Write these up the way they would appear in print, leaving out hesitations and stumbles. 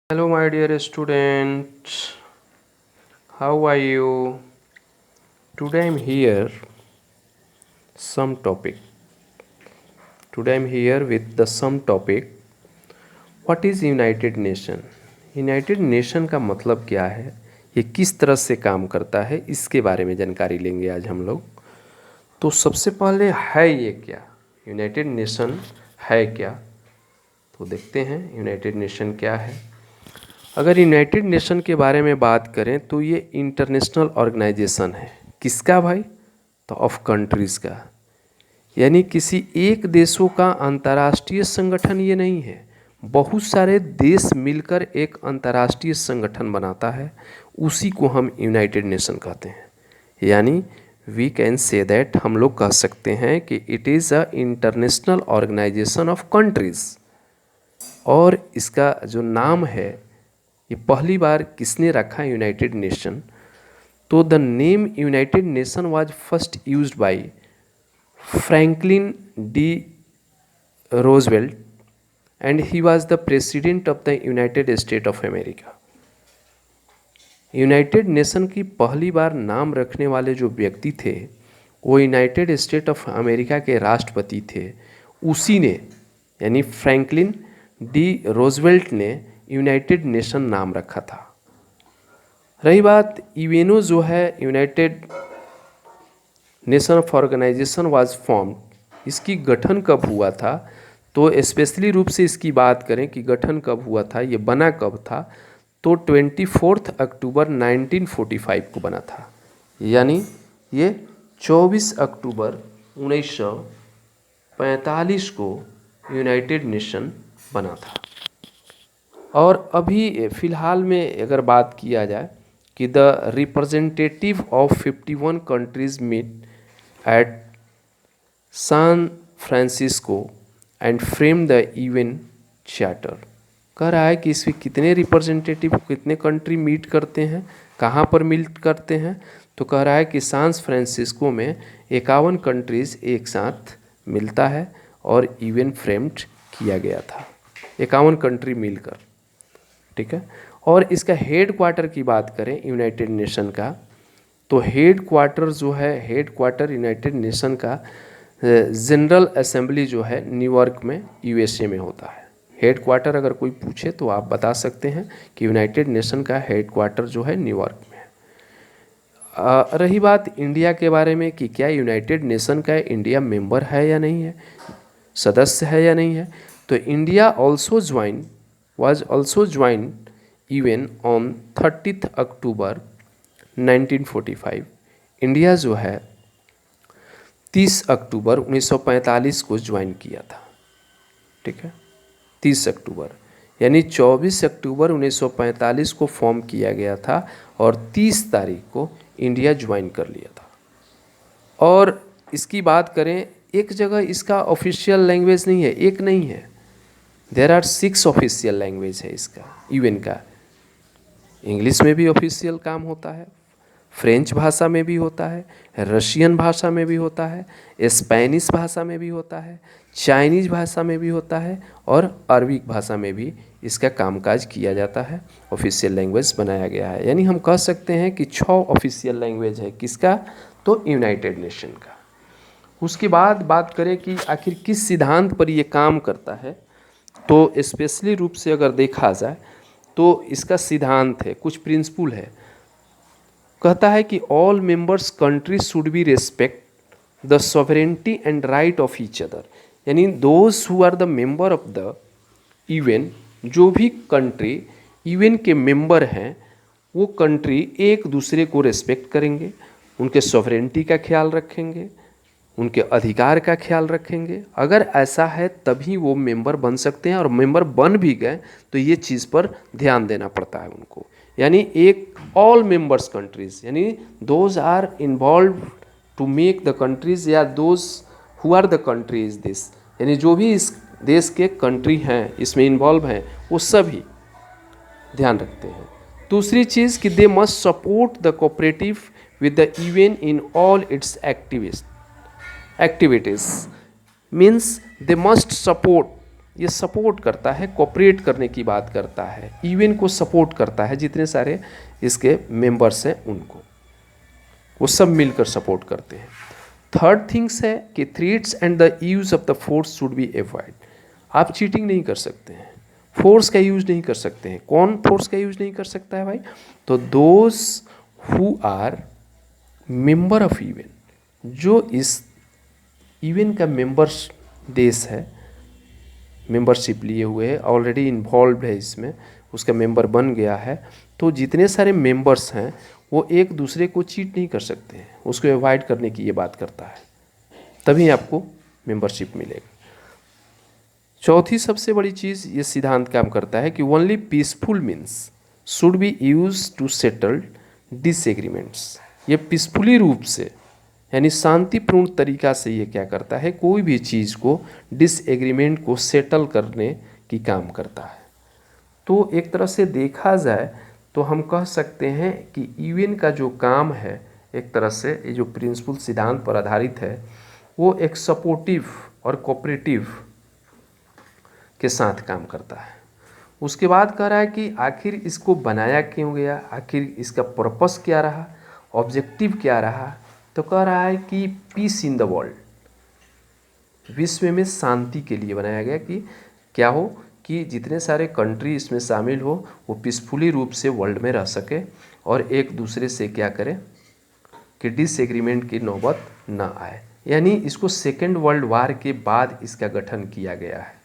Hello, my dear students. How are you? Today I'm here some topic. Today I'm here with the some topic. What is United Nation? United nation का मतलब क्या है? ये किस तरह से काम करता है? इसके बारे में जानकारी लेंगे आज हम लोग। तो सबसे पहले है ये क्या? यूनाइटेड नेशन है क्या? तो देखते हैं यूनाइटेड नेशन क्या है। अगर यूनाइटेड नेशन के बारे में बात करें तो ये इंटरनेशनल ऑर्गेनाइजेशन है। किसका भाई? तो ऑफ कंट्रीज़ का, यानी किसी एक देशों का अंतर्राष्ट्रीय संगठन ये नहीं है। बहुत सारे देश मिलकर एक अंतर्राष्ट्रीय संगठन बनाता है, उसी को हम यूनाइटेड नेशन कहते हैं। यानी वी कैन से दैट, हम लोग कह सकते हैं कि it is a international organisation of countries. और इसका जो नाम है, ये पहली बार किसने रखा यूनाइटेड नेशन? तो the name United nation was first used by Franklin D Roosevelt and he was the president of the United state of America. United nation की पहली बार नाम रखने वाले जो व्यक्ति थे वो यूनाइटेड स्टेट ऑफ अमेरिका के राष्ट्रपति थे। उसी ने, यानी फ्रैंकलिन डी रोजवेल्ट ने यूनाइटेड नेशन नाम रखा था। रही बात यूएनओ जो है, United Nation of organisation was form, इसकी गठन कब हुआ था? तो स्पेशली रूप से इसकी बात करें कि गठन कब हुआ था, ये बना कब था, तो 24 अक्टूबर 1945 को बना था। यानी ये 24 अक्टूबर 1945 को यूनाइटेड नेशन बना था। और अभी फ़िलहाल में अगर बात किया जाए कि the representative of 51 countries meet at San Francisco and frame the UN charter. कह रहा है कि इसमें कितने रिप्रेजेंटेटिव, कितने कंट्री मीट करते हैं, कहाँ पर मीट करते हैं? तो कह रहा है कि सैन फ्रांसिस्को में 51 कंट्रीज़ एक साथ मिलता है और यूएन फ्रेम्ड किया गया था, 51 कंट्री मिलकर। ठीक है। और इसका हेड क्वार्टर की बात करें यूनाइटेड नेशन का, तो हेड क्वार्टर जो है, हेड क्वार्टर यूनाइटेड नेशन का जनरल असेंबली जो है न्यूयॉर्क में यूएसए में होता है। हेड क्वार्टर अगर कोई पूछे तो आप बता सकते हैं कि यूनाइटेड नेशन का हेड क्वार्टर जो है न्यूयॉर्क में है। रही बात इंडिया के बारे में कि क्या यूनाइटेड नेशन का इंडिया मेंबर है या नहीं है, सदस्य है या नहीं है, तो India also join was also joined UN on 30th October 1945। India जो है 30 अक्टूबर 1945 को ज्वाइन किया था। ठीक है, 30 अक्टूबर, यानी 24 अक्टूबर 1945 को फॉर्म किया गया था और 30 तारीख को इंडिया ज्वाइन कर लिया था। और इसकी बात करें, एक जगह इसका ऑफिशियल लैंग्वेज नहीं है, एक नहीं है, देर आर 6 ऑफिशियल लैंग्वेज है इसका, यूएन का। इंग्लिश में भी ऑफिशियल काम होता है, फ्रेंच भाषा में भी होता है, रशियन भाषा में भी होता है, स्पेनिश भाषा में भी होता है, चाइनीज़ भाषा में भी होता है और अरबिक भाषा में भी इसका कामकाज किया जाता है। ऑफिशियल लैंग्वेज बनाया गया है, यानी हम कह सकते हैं कि 6 ऑफिशियल लैंग्वेज है किसका? तो यूनाइटेड नेशन का। उसके बाद बात करें कि आखिर किस सिद्धांत पर ये काम करता है, तो स्पेशली रूप से अगर देखा जाए तो इसका सिद्धांत है, कुछ प्रिंसिपल है। कहता है कि all members countries should be respect the sovereignty and right of each other. यानी those who are the member of the UN, जो भी कंट्री यूएन के मेंबर हैं वो कंट्री एक दूसरे को रेस्पेक्ट करेंगे, उनके सॉवरेनिटी का ख्याल रखेंगे, उनके अधिकार का ख्याल रखेंगे। अगर ऐसा है तभी वो मेंबर बन सकते हैं, और मेंबर बन भी गए तो ये चीज़ पर ध्यान देना पड़ता है उनको। यानी एक ऑल मेंबर्स कंट्रीज़, यानी those are involve to make the countries, या those who are the countries this, यानी जो भी इस देश के कंट्री हैं, इसमें इन्वॉल्व हैं, वो सभी ध्यान रखते हैं। दूसरी चीज़ कि they must support the cooperative with the UN in all it's activities means they must support, ये सपोर्ट करता है, कोऑपरेट करने की बात करता है, यूएन को सपोर्ट करता है, जितने सारे इसके मेंबर्स हैं उनको वो सब मिलकर सपोर्ट करते हैं। थर्ड थिंग्स है कि threats and the use of the force should be avoid. आप चीटिंग नहीं कर सकते हैं, फोर्स का यूज नहीं कर सकते हैं। कौन फोर्स का यूज नहीं कर सकता है भाई? तो those who are member of UN, जो इस यूएन का मेंबर्स देश है, मेंबरशिप लिए हुए है, ऑलरेडी इन्वॉल्व है इसमें, उसका मेंबर बन गया है, तो जितने सारे मेंबर्स हैं वो एक दूसरे को चीट नहीं कर सकते हैं, उसको अवॉइड करने की ये बात करता है, तभी आपको मेंबरशिप मिलेगा। चौथी सबसे बड़ी चीज़ ये सिद्धांत काम करता है कि only peaceful means should be use to settle disagreements. ये पीसफुली रूप से यानी शांतिपूर्ण तरीका से ये क्या करता है, कोई भी चीज़ को डिसएग्रीमेंट को सेटल करने की काम करता है। तो एक तरह से देखा जाए तो हम कह सकते हैं कि यूएन का जो काम है, एक तरह से ये जो प्रिंसिपल सिद्धांत पर आधारित है, वो एक सपोर्टिव और कोऑपरेटिव के साथ काम करता है। उसके बाद कह रहा है कि आखिर इसको बनाया क्यों गया, आखिर इसका पर्पस क्या रहा, ऑब्जेक्टिव क्या रहा। तो कह रहा है कि पीस इन द वर्ल्ड, विश्व में शांति के लिए बनाया गया, कि क्या हो कि जितने सारे कंट्री इसमें शामिल हो वो पीसफुली रूप से वर्ल्ड में रह सके और एक दूसरे से क्या करें कि डिसएग्रीमेंट की नौबत ना आए। यानी इसको सेकेंड वर्ल्ड वार के बाद इसका गठन किया गया है।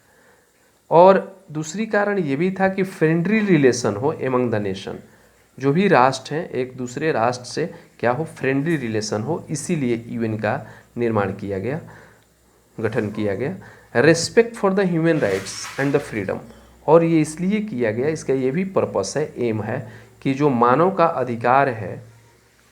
और दूसरी कारण ये भी था कि फ्रेंडली रिलेशन हो एमंग द नेशन, जो भी राष्ट्र हैं एक दूसरे राष्ट्र से क्या हो, फ्रेंडली रिलेशन हो, इसीलिए यूएन का निर्माण किया गया, गठन किया गया। Respect for the human rights and the freedom, और ये इसलिए किया गया, इसका ये भी पर्पस है, एम है कि जो मानव का अधिकार है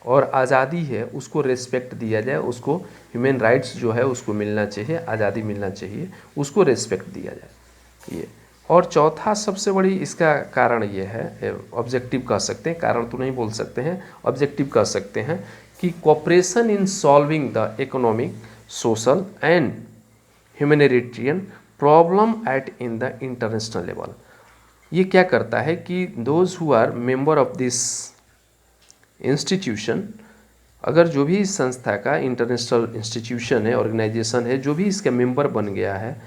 और आज़ादी है उसको रेस्पेक्ट दिया जाए, उसको ह्यूमन राइट्स जो है उसको मिलना चाहिए, आज़ादी मिलना चाहिए, उसको रेस्पेक्ट दिया जाए ये। और चौथा सबसे बड़ी इसका कारण ये है, ऑब्जेक्टिव कह सकते हैं, कारण तो नहीं बोल सकते हैं, ऑब्जेक्टिव कह सकते हैं कि cooperation in solving the economic, social and humanitarian problem at in the international level. ये क्या करता है कि those who are member of this institution, अगर जो भी इस संस्था का इंटरनेशनल इंस्टीट्यूशन है, ऑर्गेनाइजेशन है, जो भी इसका मेंबर बन गया है,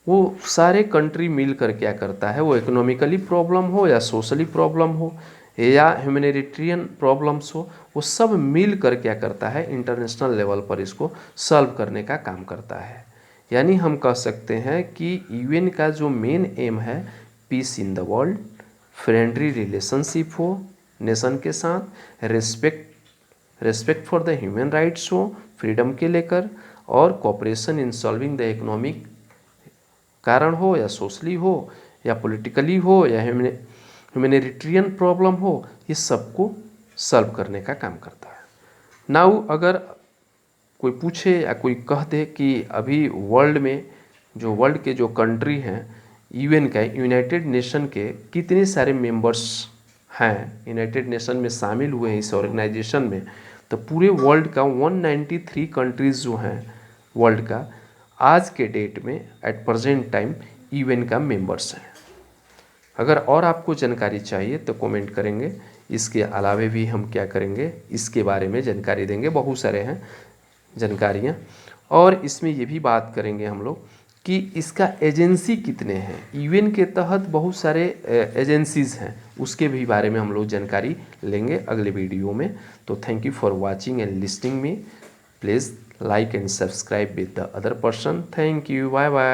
वो सारे कंट्री मिलकर क्या करता है, वो इकोनॉमिकली प्रॉब्लम हो या सोशली प्रॉब्लम हो या ह्यूमैनिटेरियन प्रॉब्लम्स हो, वो सब मिलकर क्या करता है, इंटरनेशनल लेवल पर इसको सॉल्व करने का काम करता है। यानी हम कह सकते हैं कि यूएन का जो मेन एम है, peace in the world, friendly relationship हो नेशन के साथ, respect for the human rights हो फ्रीडम के लेकर, और cooperation in solving the economic कारण हो या सोशली हो या पॉलिटिकली हो या ह्यूमैनिटेरियन प्रॉब्लम हो, ये सबको सॉल्व करने का काम करता है। नाउ अगर कोई पूछे या कोई कह दे कि अभी वर्ल्ड में वर्ल्ड के जो कंट्री हैं यूएन का, यूनाइटेड नेशन के कितने सारे मेंबर्स हैं, यूनाइटेड नेशन में शामिल हुए हैं इस ऑर्गेनाइजेशन में, तो पूरे वर्ल्ड का 193 कंट्रीज़ जो हैं वर्ल्ड का आज के डेट में एट प्रेजेंट टाइम यूएन का मेंबर्स हैं। अगर और आपको जानकारी चाहिए तो कमेंट करेंगे, इसके अलावे भी हम क्या करेंगे, इसके बारे में जानकारी देंगे, बहुत सारे हैं जानकारियाँ। और इसमें ये भी बात करेंगे हम लोग कि इसका एजेंसी कितने हैं, यूएन के तहत बहुत सारे एजेंसीज़ हैं, उसके भी बारे में हम लोग जानकारी लेंगे अगले वीडियो में। तो thank you for watching and listening me, please like and subscribe with the other person. Thank you, bye bye.